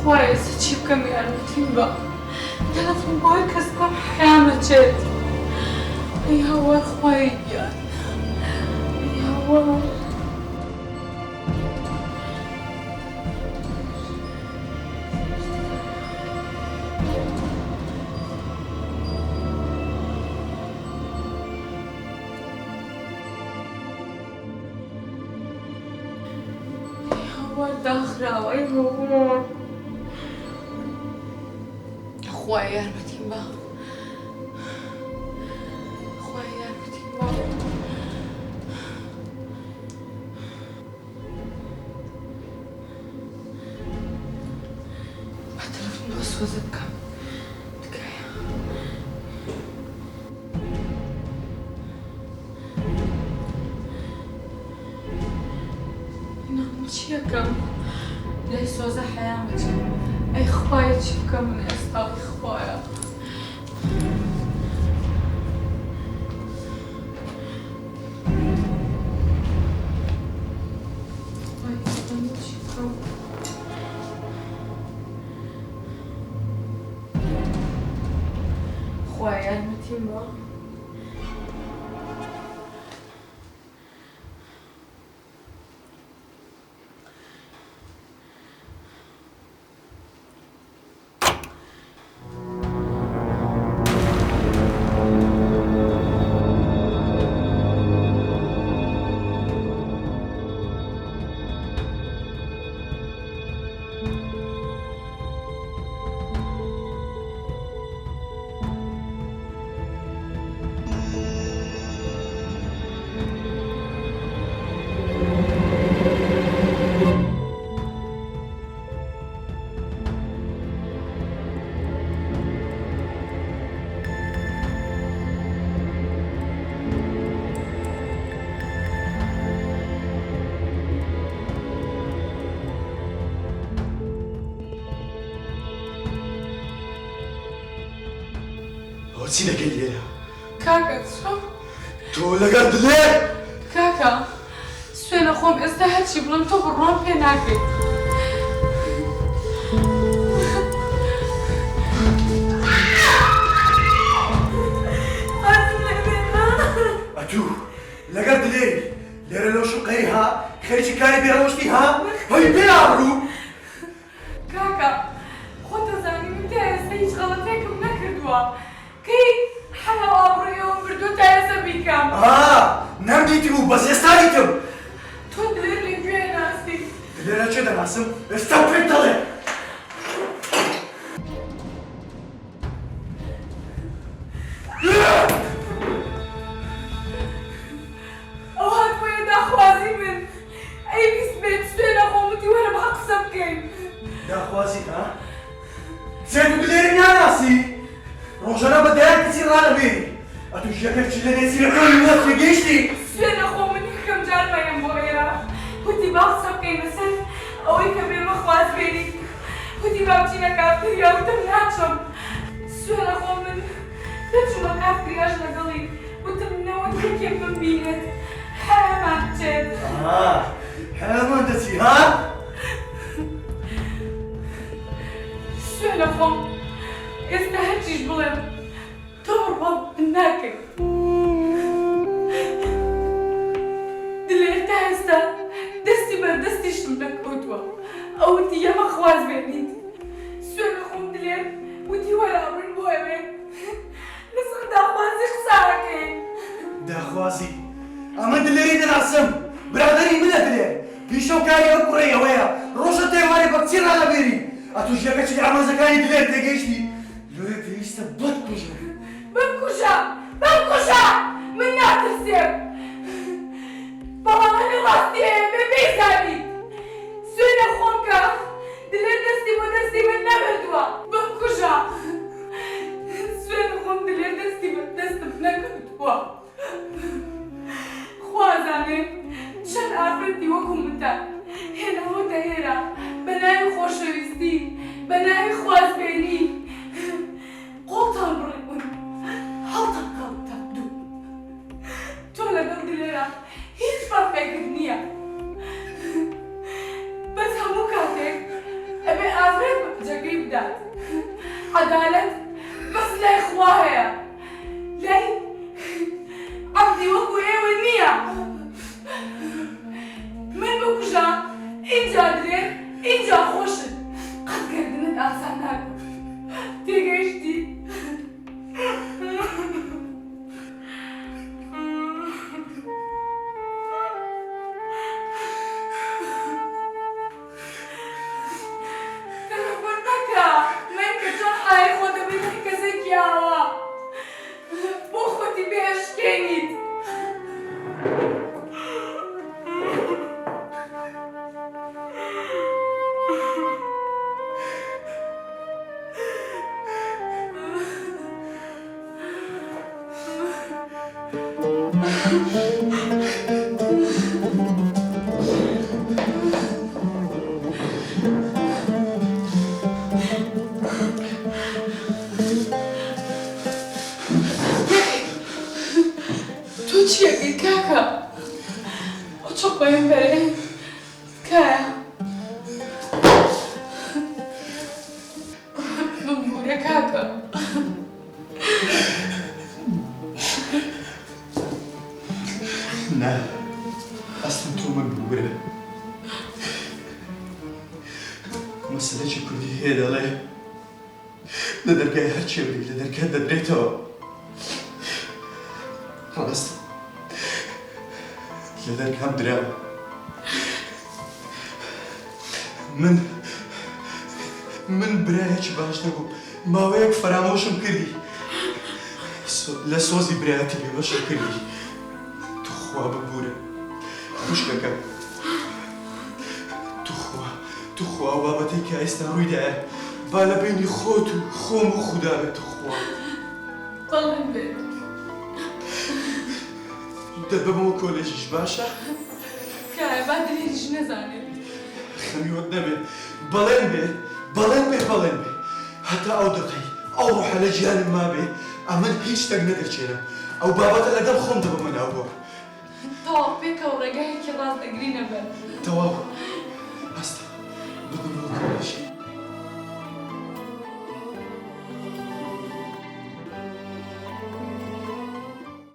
خوای چی بکەم یارمەتیم بە تەلەفۆن بۆ هەر کەس بکەم حەیامەچێت ئەی هەوار خوای گیان ئەی هەوار داخراوە ئەی هەوار خوای یارمەتیم بە خوای یارمەتیم بە بە تەلەفۆن بۆ سۆزە بکەم تکایە نام چی یەکەم لەی سۆزە حەیامەتی ئەی خوایە چی بکەم من ئێستا ئەی خوایە چی بکەم خوای یارمەتیم بە چی دەکەی لێرە؟ کاکە چۆن؟ تۆ لەگەڵ دلێر؟ کاکە سوێنە خۆم ئێستا هەرچی بڵم تۆ بڕۆم پێ ناکەیت ئەتوو لەگەڵ دلێری لێرە لەو شوقەی ها خەریکی کاری بێڕەوشتی ها هەی بێ ئابڕوو کاکە خۆ دەزانی من تا ئێستا هیچ غەڵەتێکم نەکردووە کەی حەلا ئابڕوویەوە بردووە تا ئێستا بیکەم نەمدیتی بوو بەس ئێستا دیتم تۆ دلێر لەگوێ ناستی دلێرە چێ دەناسم ئێستا پێت دەڵێ ئەو هاتبۆیە داخوازی من ئەی بیست بێت سوێنە خۆمتی وەرە بە قسە بکەین داخوازی ها؟ سێت دلێری ناناسی ڕۆژانە بە دایان کچی ڕانەبێنی ئەتوو ژیەکەت چی لە نێسیرەکەی وەت لەگەیشتی سوێنە خۆ من یەکەم جار مەیەم بۆ ئێرە وتی با قسە بکەین لەسەر ئەوەی کە بێمە خوازبێنی وتی با بچینە کافتریا وتم ناچم سوێنە خۆ من دەچوومە کافتریاش لەگەڵی وتم نەوە یەکێک بمبینێت حەیامان بچێت حەیامان دەچی ها؟ سوێنە خۆم ئێستا هەرچیش بڵێم تۆ بڕوا ناکەی دلێر تا ئێستا دەستی بەردەستیشم نەکەوتووە ئەوتی ئێمە خوازبێنیت سوێنە خۆم دلێر وتی وەرە ئەبرن بۆ ئەوێ لەسەر داخوازی قساکەین داخوازی ئەمە دلێری دەناسم برادەری منە دلێر پیشە و کاری ئەو کوڕەیەوەیە ڕۆژە تێوانی بە کچی ڕانەبێنی ئەتوو ژیەکەی ئامانزەکانی دلێر تێگەیشتی لێرە پێویستە بەتکوژم بمکوژە بمکوژە من ناترسێم بەڵام هەنێ ڕاستیەیە بێ بێزانیت سوێنە خۆم کە دلێر دەستی بۆ دەستی من نەبردووە بمکوژە سوێنە خۆم دلێر دەستی بە دەستم نەکردووە خوازانێ چەند ئافرەتی وەکو منتە هێنەوەتە هێرە بە ناوی خۆشەویستی بە ناوی خوازبێنی قۆڵتان بڕێبوون هەڵتان کەڵتان دوو تۆ لەگەڵ دلێرە هیچ فەرقێکت نییە بەس هەموو بدات عدالة بس لا إخواها لي عبدي وكو إيوة النية من بكجا إنجا درير إنجا خوشت قد قردنت أحسنك تيجيشتي Tutti kaka. Çok bayım bere. Kaya. Buraya kaka. لا اصلا تو مقبوله مسألة كردي هي دالي لدرجة هرشي ولي لدرجة دريتو خلاص لدرجة هم دريم من برايك باش نقول ما ويك فراموشم كردي لا سوزي برايتي بيوشم كردي تخوا ببورة مشكلة تخوا وابتي كايسنا رويدا بالا بيني خوتو خوم وخدا تخوا طلن بيت دبا مو كوليجيش باشا كاي بعد ليش نزاني خمي ودنبي بلن بي حتى او دقي او روح على جهال ما بي امن هيش تقدر تشينا او بابا لقى خوم دبا من ابوه طواف بك ورجعك راس تقرينا بل تواو